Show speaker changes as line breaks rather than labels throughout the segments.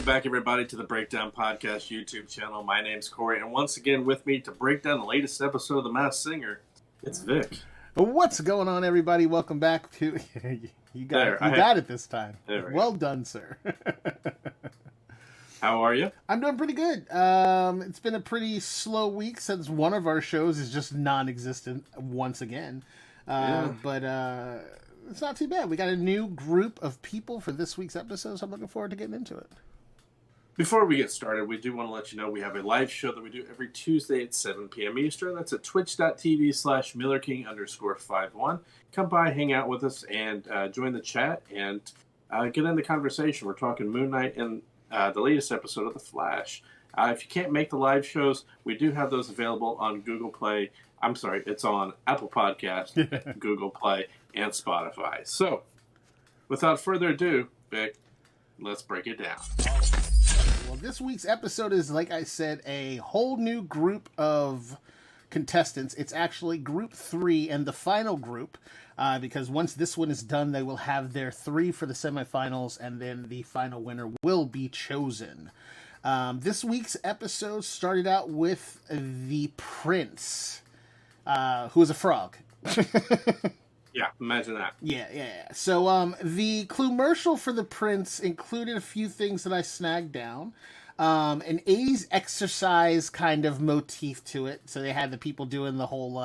Welcome back, everybody, to the Breakdown Podcast YouTube channel. My name's Corey, and once again with me to break down the latest episode of The Masked Singer, it's Vic.
What's going on, everybody? Welcome back to... you got it this time. Well done, sir.
How are you?
I'm doing pretty good. It's been a pretty slow week since one of our shows is just non-existent once again. But it's not too bad. We got a new group of people for this week's episode, so I'm looking forward to getting into it.
Before we get started, we do want to let you know we have a live show that we do every Tuesday at 7 p.m. Eastern. That's at twitch.tv/MillerKing_51. Come by, hang out with us, and join the chat and get in the conversation. We're talking Moon Knight and the latest episode of The Flash. If you can't make the live shows, we do have those available on Google Play. I'm sorry, it's on Apple Podcast, Google Play, and Spotify. So, without further ado, Vic, let's break it down.
Well, this week's episode is, like I said, a whole new group of contestants. It's actually Group 3 and the final group, because once this one is done, they will have their 3 for the semifinals, and then the final winner will be chosen. This week's episode started out with the Prince, who is a frog.
Yeah, imagine that.
Yeah. So, the commercial for the Prince included a few things that I snagged down. An 80s exercise kind of motif to it. So they had the people doing the whole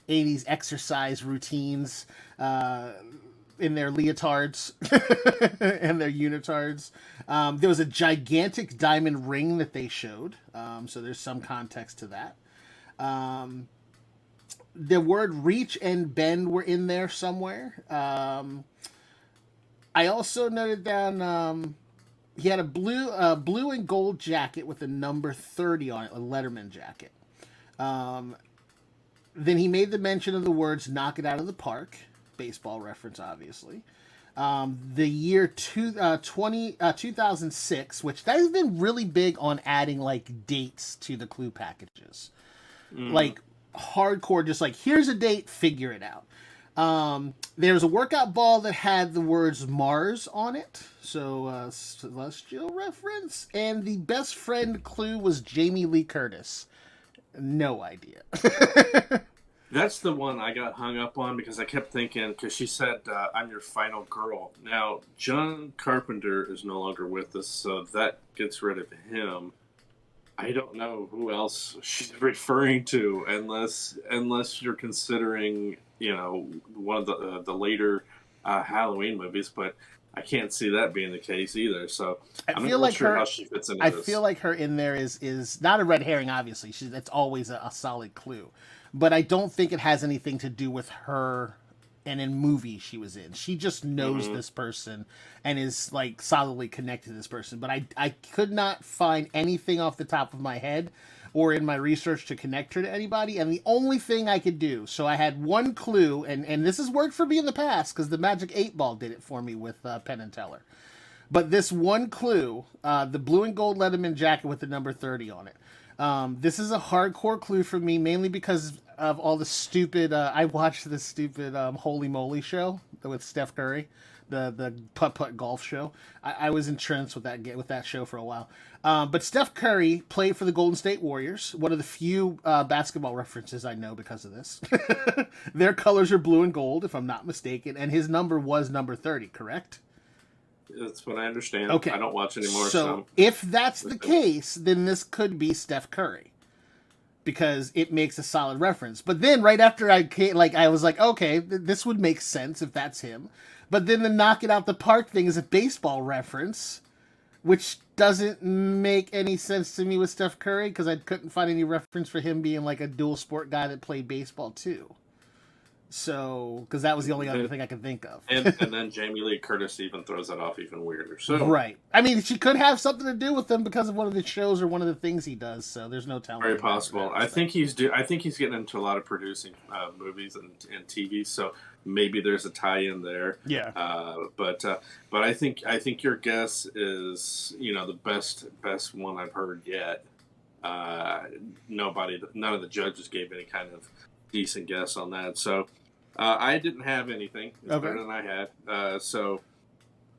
80s exercise routines in their leotards and their unitards. There was a gigantic diamond ring that they showed. So there's some context to that. The word reach and bend were in there somewhere. I also noted down he had a blue and gold jacket with a number 30 on it, a Letterman jacket. Then he made the mention of the words "knock it out of the park," baseball reference, obviously. The year 2006, which that has been really big on adding like dates to the clue packages. Like hardcore, just like, here's a date, figure it out. There's a workout ball that had the words Mars on it, so celestial reference, and the best friend clue was Jamie Lee Curtis. No idea.
That's the one I got hung up on because I kept thinking, because she said, I'm your final girl. Now, John Carpenter is no longer with us, so that gets rid of him. I don't know who else she's referring to, unless you're considering, one of the later Halloween movies, but I can't see that being the case either. So I'm not sure how she fits into this.
I feel like her in there is not a red herring, obviously. That's always a solid clue. But I don't think it has anything to do with her and in movies she was in. She just knows this person and is like solidly connected to this person. But I could not find anything off the top of my head or in my research to connect her to anybody. And the only thing I could do, so I had one clue, and this has worked for me in the past because the Magic 8 Ball did it for me with Penn and Teller. But this one clue, the blue and gold Letterman jacket with the number 30 on it. This is a hardcore clue for me, mainly because of all the stupid... I watched this stupid Holy Moly show with Steph Curry, the putt-putt golf show. I was entranced with that show for a while. But Steph Curry played for the Golden State Warriors, one of the few basketball references I know because of this. Their colors are blue and gold, if I'm not mistaken, and his number was number 30, correct?
That's what I understand.
Okay.
I don't watch anymore.
So if that's the case, then this could be Steph Curry, because it makes a solid reference. But then right after I was like, okay, this would make sense if that's him. But then the knock it out the park thing is a baseball reference, which doesn't make any sense to me with Steph Curry, because I couldn't find any reference for him being like a dual sport guy that played baseball too. So, because that was the only other thing I could think of.
and then Jamie Lee Curtis even throws that off even weirder. So
right. I mean, she could have something to do with him because of one of the shows or one of the things he does. So there's no telling.
Very possible. I think he's getting into a lot of producing movies and TV. So maybe there's a tie-in there.
Yeah.
But I think your guess is the best one I've heard yet. None of the judges gave any kind of decent guess on that. So. I didn't have anything. It's better than I had. So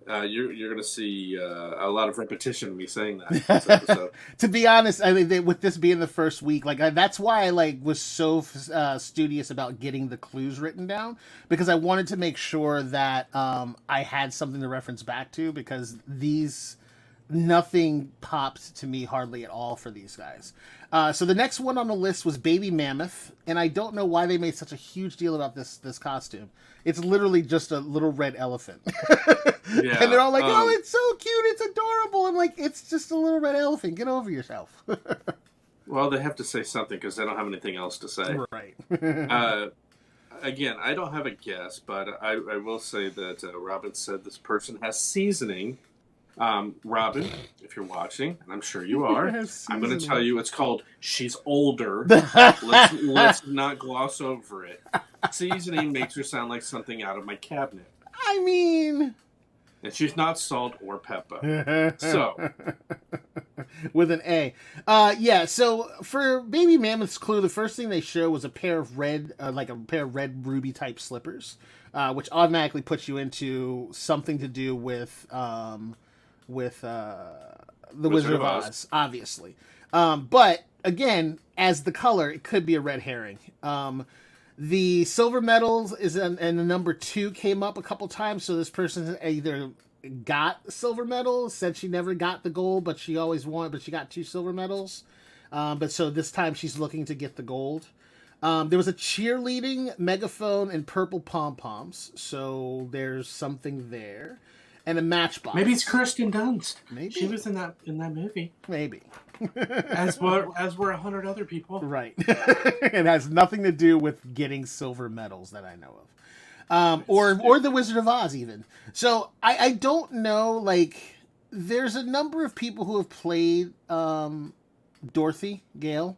You're going to see a lot of repetition of me saying that this episode.
To be honest, I mean, with this being the first week, that's why I was so studious about getting the clues written down, because I wanted to make sure that I had something to reference back to, because nothing popped to me hardly at all for these guys. So the next one on the list was Baby Mammoth, and I don't know why they made such a huge deal about this costume. It's literally just a little red elephant.
Yeah,
and they're all like, oh, it's so cute, it's adorable. I'm like, it's just a little red elephant. Get over yourself.
Well, they have to say something because they don't have anything else to say.
Right.
Again, I don't have a guess, but I will say that Robin said this person has seasoning. Robin, if you're watching, and I'm sure you are, I'm going to tell you it's called She's Older. let's not gloss over it. Seasoning makes her sound like something out of my cabinet.
I mean...
And she's not salt or pepper. So.
With an A. Yeah, so for Baby Mammoth's clue, the first thing they show was a pair of red ruby type slippers, which automatically puts you into something to do with the Wizard of Oz, obviously. But again, as the color, it could be a red herring. The silver medals and the number 2 came up a couple times, so this person either got silver medals, said she never got the gold, but she always wanted, but she got 2 silver medals. But so this time she's looking to get the gold. There was a cheerleading, megaphone, and purple pom-poms, so there's something there. And a matchbox.
Maybe it's Kirsten Dunst.
Maybe
she was in that movie.
Maybe.
as were 100 other people.
Right. It has nothing to do with getting silver medals that I know of, or the Wizard of Oz even. So I don't know. There's a number of people who have played Dorothy Gale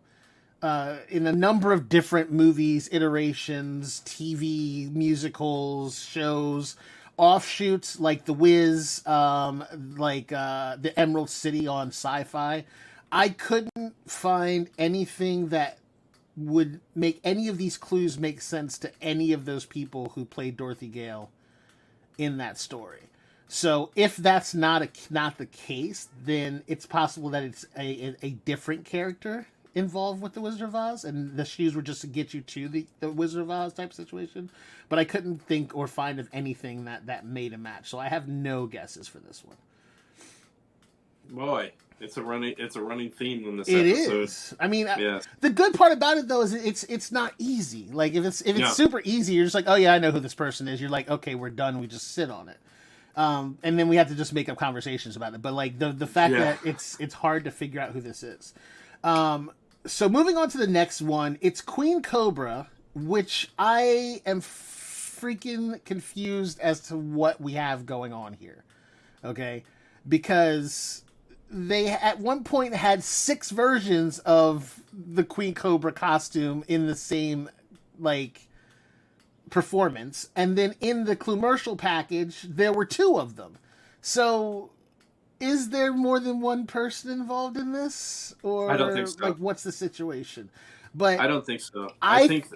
in a number of different movies, iterations, TV, musicals, shows. Offshoots like The Wiz, the Emerald City on Sci-Fi. I couldn't find anything that would make any of these clues make sense to any of those people who played Dorothy Gale in that story. So if that's not the case, then it's possible that it's a different character involved with the Wizard of Oz, and the shoes were just to get you to the Wizard of Oz type situation. But I couldn't think or find of anything that made a match, so I have no guesses for this one.
Boy, it's a running theme in this
episode. It is. I mean, yes. The good part about it though is it's not easy. Like if it's super easy, you're just like, oh yeah, I know who this person is. You're like, okay, we're done. We just sit on it. And then we have to just make up conversations about it. But like the fact that it's hard to figure out who this is. So moving on to the next one, it's Queen Cobra, which I am freaking confused as to what we have going on here. Okay? Because they at one point had 6 versions of the Queen Cobra costume in the same, performance. And then in the commercial package, there were 2 of them. So... is there more than one person involved in this, or
I don't think so.
What's the situation? But
I don't think so.
I
think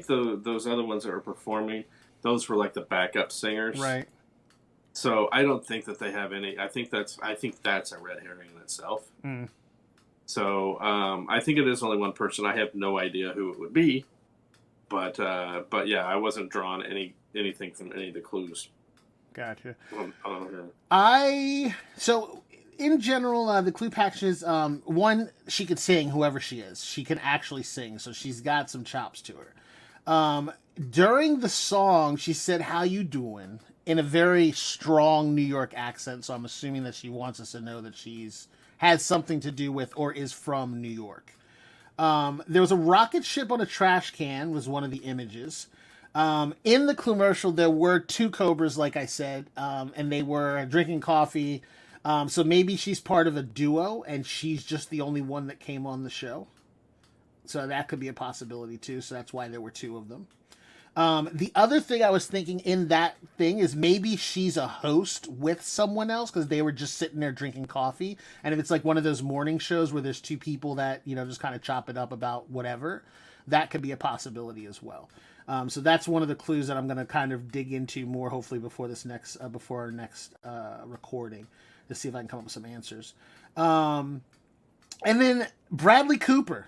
those other ones that are performing, those were like the backup singers,
right?
So I don't think that they have any. I think that's a red herring in itself.
Mm.
So I think it is only one person. I have no idea who it would be, but yeah, I wasn't drawn anything from any of the clues.
Gotcha. So in general, the clue packages, one, she could sing, whoever she is. She can actually sing, so she's got some chops to her. During the song, she said, "How you doing?" in a very strong New York accent, so I'm assuming that she wants us to know that has something to do with or is from New York. There was a rocket ship on a trash can, was one of the images. In the commercial, there were 2 cobras, like I said, and they were drinking coffee. So maybe she's part of a duo, and she's just the only one that came on the show. So that could be a possibility, too. So that's why there were 2 of them. The other thing I was thinking in that thing is maybe she's a host with someone else because they were just sitting there drinking coffee. And if it's like one of those morning shows where there's two people that, just kind of chop it up about whatever, that could be a possibility as well. So that's one of the clues that I'm going to kind of dig into more, hopefully before our next recording, to see if I can come up with some answers. And then Bradley Cooper.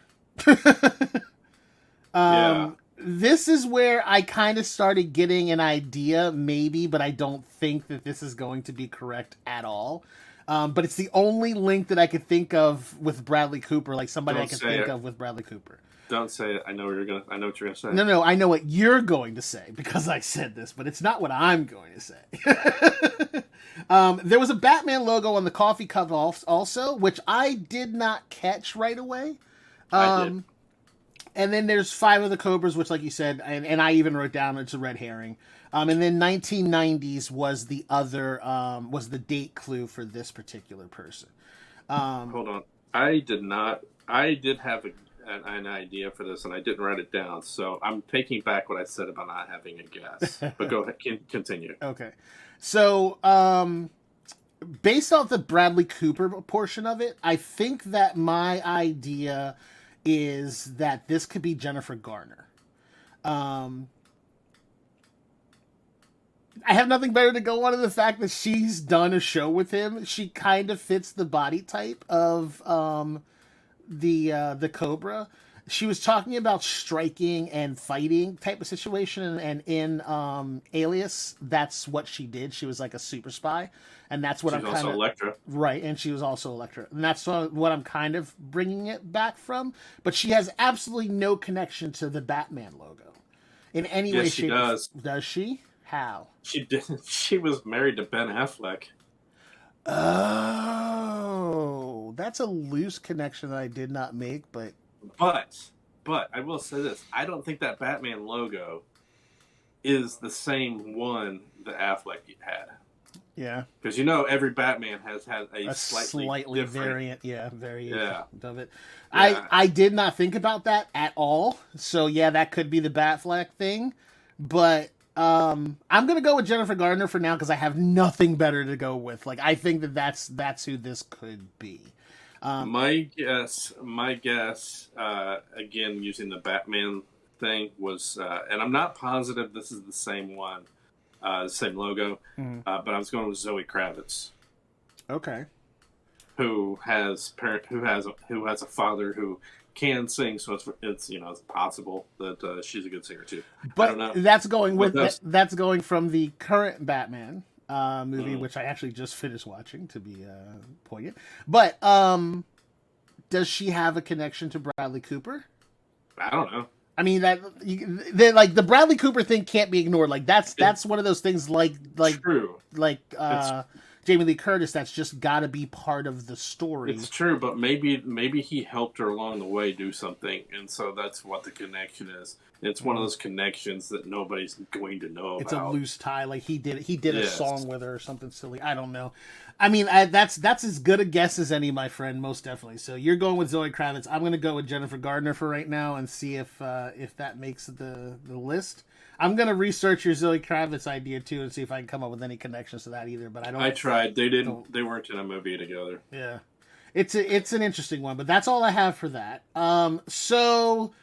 Yeah.
This is where I kind of started getting an idea, maybe, but I don't think that this is going to be correct at all. But it's the only link that I could think of with Bradley Cooper, like somebody I could think of with Bradley Cooper.
Don't say it. I know what you're gonna say.
No, I know what you're going to say because I said this, but it's not what I'm going to say. There was a Batman logo on the coffee cup also, which I did not catch right away.
I did.
And then there's 5 of the Cobras, which, like you said, and I even wrote down it's a red herring. And then 1990s was the other was the date clue for this particular person.
Hold on, I did have an idea for this, and I didn't write it down. So I'm taking back what I said about not having a guess. But go ahead, continue.
Okay, so based off the Bradley Cooper portion of it, I think that my idea is that this could be Jennifer Garner. I have nothing better to go on than the fact that she's done a show with him. She kind of fits the body type of the Cobra. She was talking about striking and fighting type of situation, and in Alias, that's what she did. She was like a super spy, and that's what I'm kind of
Elektra,
right. And she was also Elektra, and that's what I'm kind of bringing it back from. But she has absolutely no connection to the Batman logo in any way.
She does.
Does she? How?
She did. She was married to Ben Affleck.
Oh, that's a loose connection that I did not make, but
I will say this: I don't think that Batman logo is the same one that Affleck had.
Yeah,
because every Batman has had a slightly
variant, variation of it.
Yeah.
I did not think about that at all. So yeah, that could be the Batfleck thing, but I'm gonna go with Jennifer Garner for now because I have nothing better to go with. Like I think that's who this could be.
My guess, again using the Batman thing was, and I'm not positive this is the same one, same logo, but I was going with Zoe Kravitz.
Okay.
Who has a father who can sing, so it's possible that she's a good singer too.
But
I don't know.
That's going from the current Batman movie, which I actually just finished watching, to be poignant. But does she have a connection to Bradley Cooper?
I don't know.
I mean like the Bradley Cooper thing can't be ignored. Like that's one of those things like
true.
Like Jamie Lee Curtis, that's just got to be part of the story.
It's true, but maybe he helped her along the way do something, and so that's what the connection is. It's one of those connections that nobody's going to know about.
It's a loose tie, like he did a song with her or something silly. I don't know. I mean, that's as good a guess as any, my friend, most definitely. So you're going with Zoe Kravitz. I'm going to go with Jennifer Gardner for right now and see if that makes the list. I'm gonna research your Zoe Kravitz idea too and see if I can come up with any connections to that either. But I don't.
I tried. They didn't. They weren't in a movie together.
Yeah, it's an interesting one, but that's all I have for that. So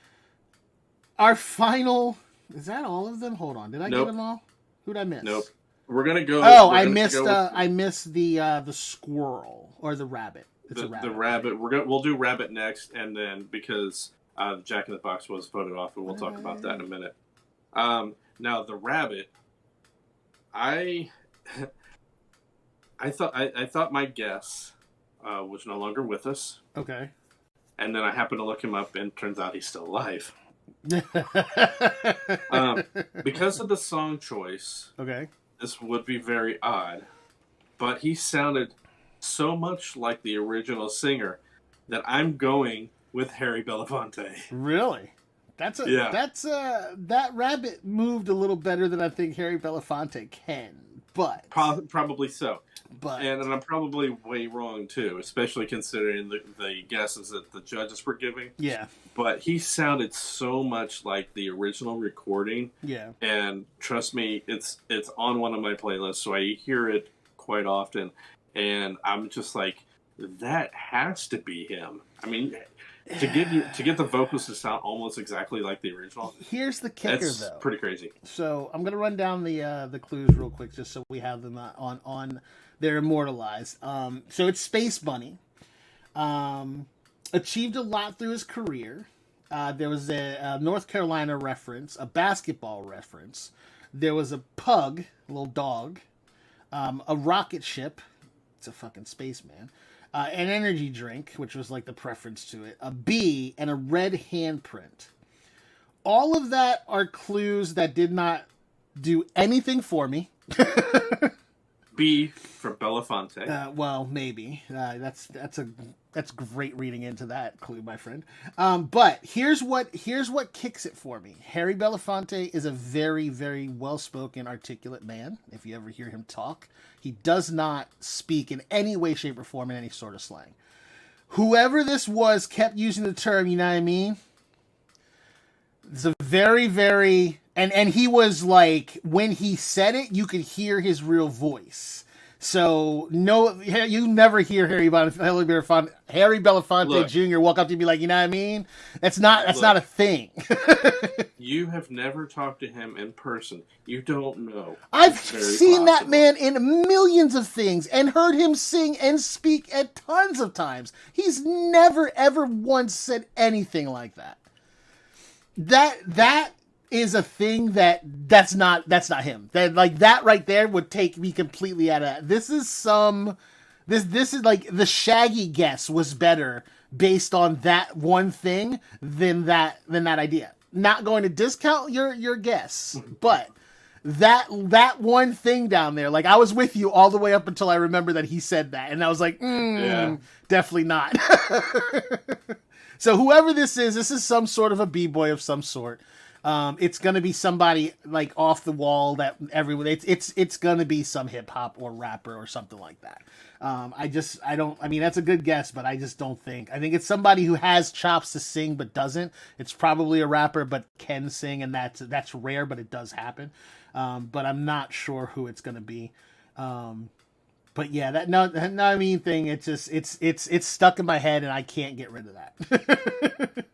our final, is that all of them? Hold on, did I get them all? Who'd I miss?
Nope. We're gonna go.
Oh, I missed the squirrel or the rabbit. It's a rabbit.
The rabbit. Right? We'll do rabbit next, and then because Jack in the Box was voted off, and we'll talk about that in a minute. Now the rabbit, I thought my guess was no longer with us.
Okay.
And then I happened to look him up, and turns out he's still alive. Because of the song choice.
Okay.
This would be very odd, but he sounded so much like the original singer that I'm going with Harry Belafonte.
Really? That rabbit moved a little better than I think Harry Belafonte can. But
Probably so.
But
and I'm probably way wrong too, especially considering the guesses that the judges were giving.
Yeah.
But he sounded so much like the original recording.
Yeah.
And trust me, it's on one of my playlists, so I hear it quite often. And I'm just like, that has to be him. I mean, to get the vocals to sound almost exactly like the original.
Here's the kicker,
that's
though.
Pretty crazy.
So I'm gonna run down the clues real quick, just so we have them on. They're immortalized. So it's Space Bunny. Achieved a lot through his career. There was a North Carolina reference, a basketball reference. There was a pug, a little dog, a rocket ship. It's a fucking spaceman. An energy drink, which was like the preference to it, a bee, and a red handprint. All of that are clues that did not do anything for me.
B for Belafonte.
Well, maybe that's great reading into that clue, my friend. But here's what kicks it for me. Harry Belafonte is a very, very well-spoken, articulate man. If you ever hear him talk, he does not speak in any way, shape, or form in any sort of slang. Whoever this was kept using the term, you know what I mean? It's a very, very... And he was like, when he said it, you could hear his real voice. So, no, you never hear Harry Belafonte
Look,
Jr. walk up to you and be like, you know what I mean? That's not a thing.
You have never talked to him in person. You don't know.
I've seen that man in millions of things and heard him sing and speak at tons of times. He's never, ever once said anything like that. That is a thing that's not him. That like that right there would take me completely out of that. This is like the Shaggy guess was better based on that one thing than that idea. Not going to discount your guess, but that one thing down there, like I was with you all the way up until I remember that he said that, and I was like, definitely not. So whoever this is some sort of a b-boy of some sort. It's gonna be somebody like off the wall that everyone. It's gonna be some hip hop or rapper or something like that. I don't. I mean, that's a good guess, but I just don't think. I think it's somebody who has chops to sing but doesn't. It's probably a rapper but can sing, and that's rare, but it does happen. But I'm not sure who it's gonna be. But yeah, that no I mean thing. It's just it's stuck in my head, and I can't get rid of that.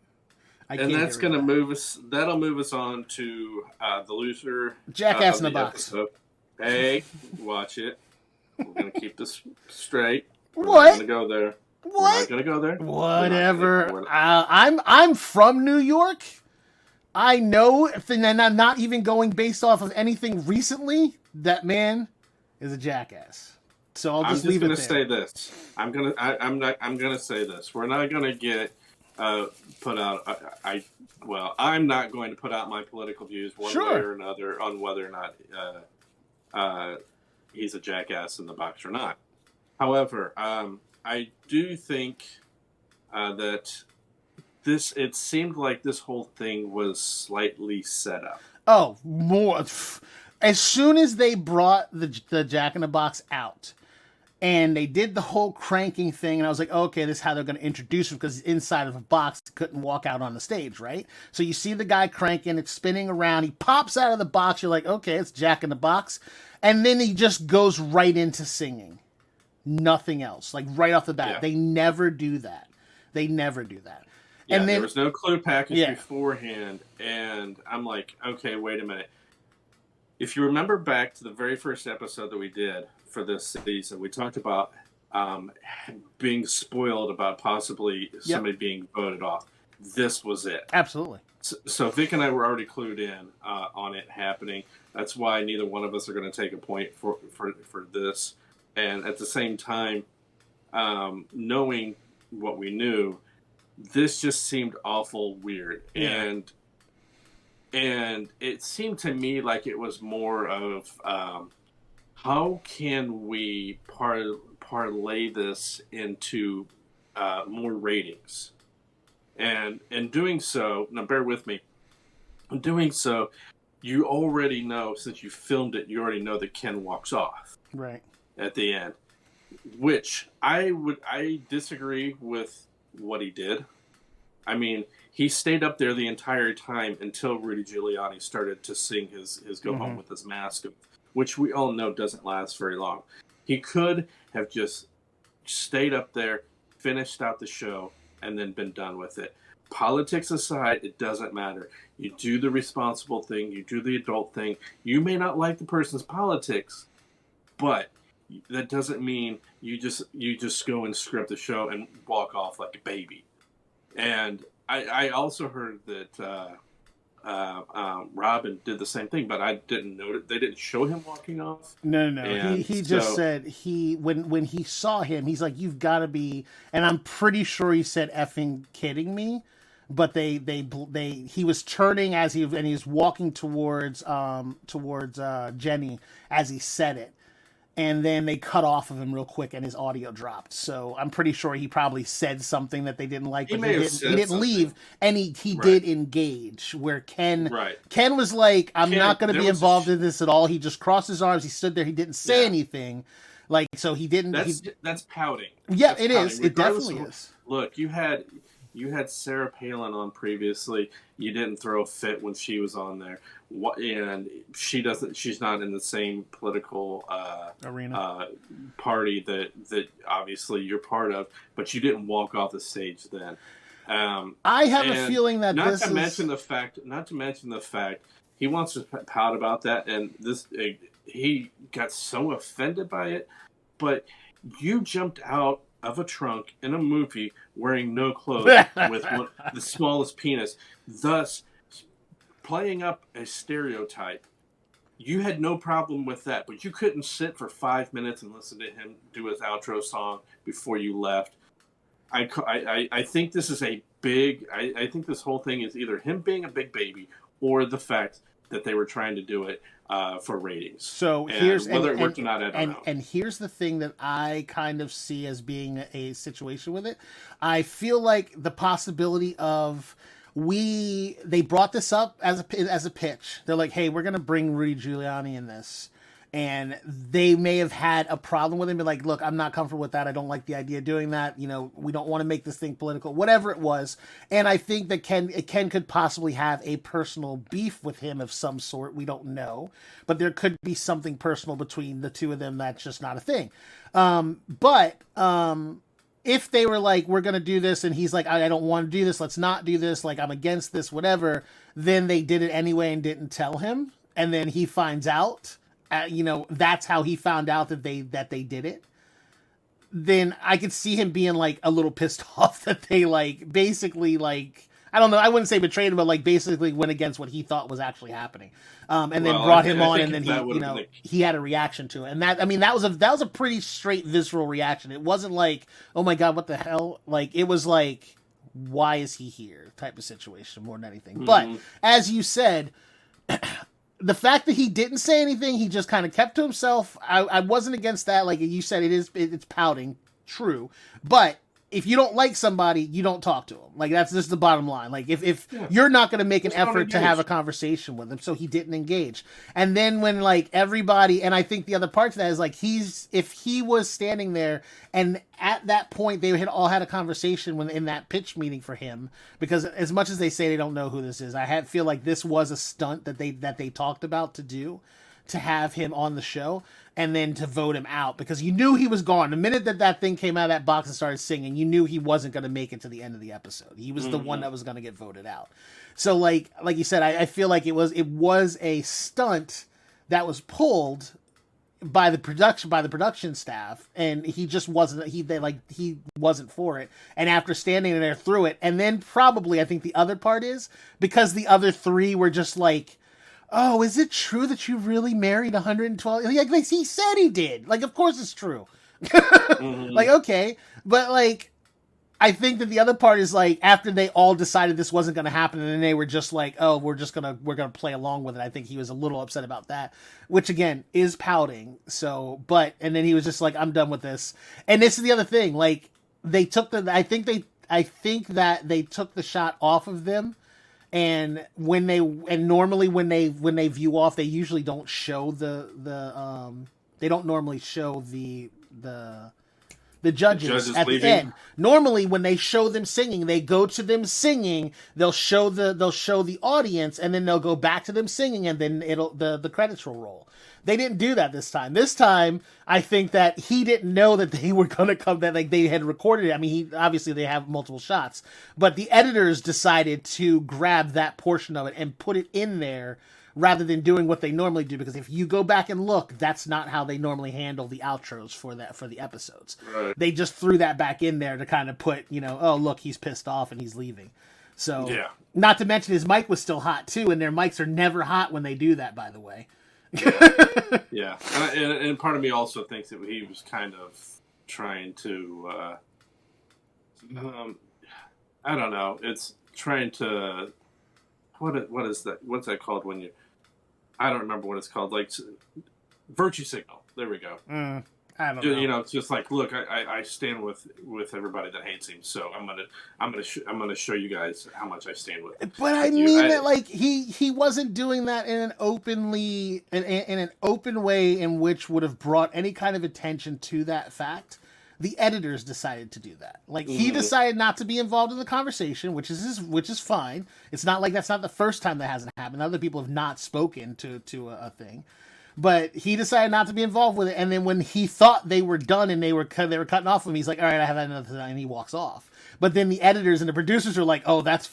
And that's going to move us. That'll move us on to the loser.
Jackass in the box.
Episode. Hey, watch it. We're going to keep this straight. We're
what?
not going to go there.
What?
We're not going to go there.
Whatever. I'm from New York. I know, and I'm not even going based off of anything recently. That man is a jackass. So I'll just leave it there.
Say this. I'm gonna say this. We're not gonna get put out. I'm not going to put out my political views one way or another on whether or not he's a jackass in the box or not. However, I do think that it seemed like this whole thing was slightly set up.
Oh, more. As soon as they brought the Jack in the Box out, and they did the whole cranking thing, and I was like, okay, this is how they're going to introduce him, because inside of a box, he couldn't walk out on the stage, right? So you see the guy cranking, it's spinning around, he pops out of the box, you're like, okay, it's Jack in the Box, and then he just goes right into singing. Nothing else, like right off the bat. Yeah. They never do that.
Yeah, and then, there was no clue package beforehand, and I'm like, okay, wait a minute. If you remember back to the very first episode that we did for this season, we talked about being spoiled about possibly somebody being voted off. This was it.
Absolutely.
So Vic and I were already clued in on it happening. That's why neither one of us are going to take a point for this. And at the same time, knowing what we knew, this just seemed awful weird. Yeah. And it seemed to me like it was more of how can we parlay this into more ratings? And in doing so, now bear with me, in doing so, you already know, since you filmed it, you already know that Ken walks off
Right.
at the end. Which I disagree with what he did. I mean, he stayed up there the entire time until Rudy Giuliani started to sing his "Go Home with His Mask," which we all know doesn't last very long. He could have just stayed up there, finished out the show, and then been done with it. Politics aside, it doesn't matter. You do the responsible thing. You do the adult thing. You may not like the person's politics, but that doesn't mean you just go and script the show and walk off like a baby. And I also heard that Robin did the same thing, but I didn't know it. They didn't show him walking off.
No. He just said when he saw him, he's like, "You've got to be," and I'm pretty sure he said "effing kidding me," but he was turning as he was walking towards Jenny as he said it. And then they cut off of him real quick, and his audio dropped. So I'm pretty sure he probably said something that they didn't like, but he didn't leave, and he did engage. Where Ken was like, "I'm not going to be involved in this at all." He just crossed his arms. He stood there. He didn't say anything. Like, so he didn't.
That's pouting.
Yeah,
that's
it
pouting.
is. It definitely is.
Look, you had Sarah Palin on previously. You didn't throw a fit when she was on there. And she's not in the same political
arena
party that obviously you're part of, but you didn't walk off the stage then.
I have a feeling that
not to mention the fact he wants to pout about that, and he got so offended by it. But you jumped out of a trunk in a movie wearing no clothes with the smallest penis, thus playing up a stereotype. You had no problem with that, but you couldn't sit for 5 minutes and listen to him do his outro song before you left. I think this is a big... I think this whole thing is either him being a big baby or the fact that they were trying to do it for ratings.
So
whether it worked or not, I don't know.
And here's the thing that I kind of see as being a situation with it. I feel like the possibility of... they brought this up as a pitch. They're like, "Hey, we're gonna bring Rudy Giuliani in this," and they may have had a problem with him. Be like, "Look, I'm not comfortable with that. I don't like the idea of doing that. You know, we don't want to make this thing political, whatever it was." And I think that Ken could possibly have a personal beef with him of some sort. We don't know, but there could be something personal between the two of them that's just not a thing. If they were like, "We're going to do this," and he's like, I don't want to do this, let's not do this, like, I'm against this, whatever, then they did it anyway and didn't tell him, and then he finds out, that's how he found out that they did it, then I could see him being, like, a little pissed off that they, like, basically, like, I don't know, I wouldn't say betrayed him, but, like, basically went against what he thought was actually happening. And then brought him on, and then he had a reaction to it. And that was a pretty straight, visceral reaction. It wasn't like, "Oh my God, what the hell?" Like, it was like, "Why is he here?" type of situation more than anything. Mm-hmm. But, as you said, the fact that he didn't say anything, he just kind of kept to himself, I wasn't against that. Like you said, it's pouting. True. But if you don't like somebody, you don't talk to them. Like, that's just the bottom line. Like, if you're not going to make an effort to have a conversation with him, so he didn't engage. And then when, like, everybody, and I think the other part to that is, like, if he was standing there, and at that point they had all had a conversation in that pitch meeting for him, because as much as they say they don't know who this is, I feel like this was a stunt that they talked about to do, to have him on the show, and then to vote him out, because you knew he was gone. The minute that thing came out of that box and started singing, you knew he wasn't going to make it to the end of the episode. He was the one that was going to get voted out. So like you said, I feel like it was a stunt that was pulled by the production staff, and he just wasn't he wasn't for it. And after standing there through it, and then probably I think the other part is because the other three were just like, "Oh, is it true that you really married 112?" Like, he said he did. Like, of course it's true. Like, okay. But, like, I think that the other part is, like, after they all decided this wasn't going to happen, and then they were just like, "Oh, we're going to play along with it." I think he was a little upset about that, which, again, is pouting. So, and then he was just like, "I'm done with this." And this is the other thing. Like, I think that they took the shot off of them, And normally when they view off, they usually don't show they don't normally show the judges at leaving. The end. Normally, when they show them singing, they go to them singing. They'll show the audience, and then they'll go back to them singing, and then the credits will roll. They didn't do that this time. This time, I think that he didn't know that they were going to come. That like they had recorded it. I mean, obviously they have multiple shots, but the editors decided to grab that portion of it and put it in there, rather than doing what they normally do, because if you go back and look, that's not how they normally handle the outros for the episodes.
Right.
They just threw that back in there to kind of put, oh, look, he's pissed off and he's leaving. So,
yeah.
Not to mention his mic was still hot too, and their mics are never hot when they do that, by the way.
Yeah. And part of me also thinks that he was kind of trying to, I don't know, it's trying to, what is that? What's that called when you? I don't remember what it's called. Like virtue signal. There we go.
I don't know.
It's just like, look, I stand with everybody that hates him. So I'm gonna show you guys how much I stand with.
But I mean that like he wasn't doing that in an an open way in which would have brought any kind of attention to that fact. The editors decided to do that. Like he decided not to be involved in the conversation, which is fine. It's not like that's not the first time that hasn't happened. Other people have not spoken to a thing, but he decided not to be involved with it. And then when he thought they were done and they were cutting off him, he's like, "All right, I have another," and he walks off. But then the editors and the producers are like, "Oh, that's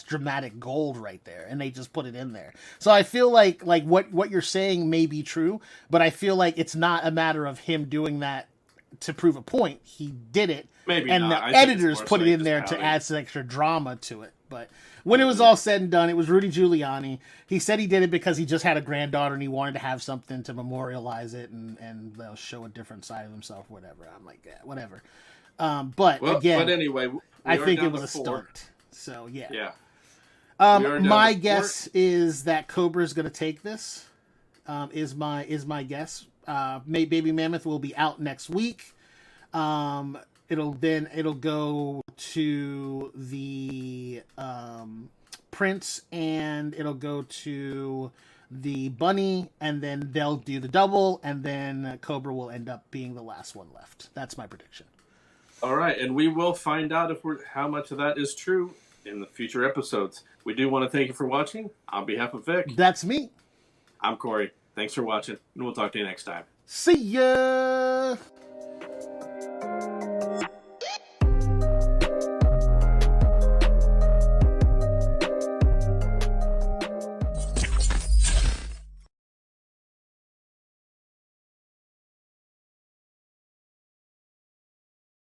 dramatic gold right there," and they just put it in there. So I feel like what you're saying may be true, but I feel like it's not a matter of him doing that to prove a point. He did it,
maybe,
and
not.
The editors put it in there to add some extra drama to it. But when it was all said and done, it was Rudy Giuliani. He said he did it because he just had a granddaughter and he wanted to have something to memorialize it and they'll show a different side of himself, whatever. I'm like, yeah, whatever. But
anyway,
I think it was a stunt. So yeah. My guess is that Cobra's going to take this. Is my guess. Baby Mammoth will be out next week. It'll go to the Prince, and it'll go to the Bunny, and then they'll do the double, and then Cobra will end up being the last one left. That's my prediction.
All right, and we will find out how much of that is true in the future episodes. We do want to thank you for watching. On behalf of Vic,
that's me.
I'm Corey. Thanks for watching, and we'll talk to you next time.
See ya!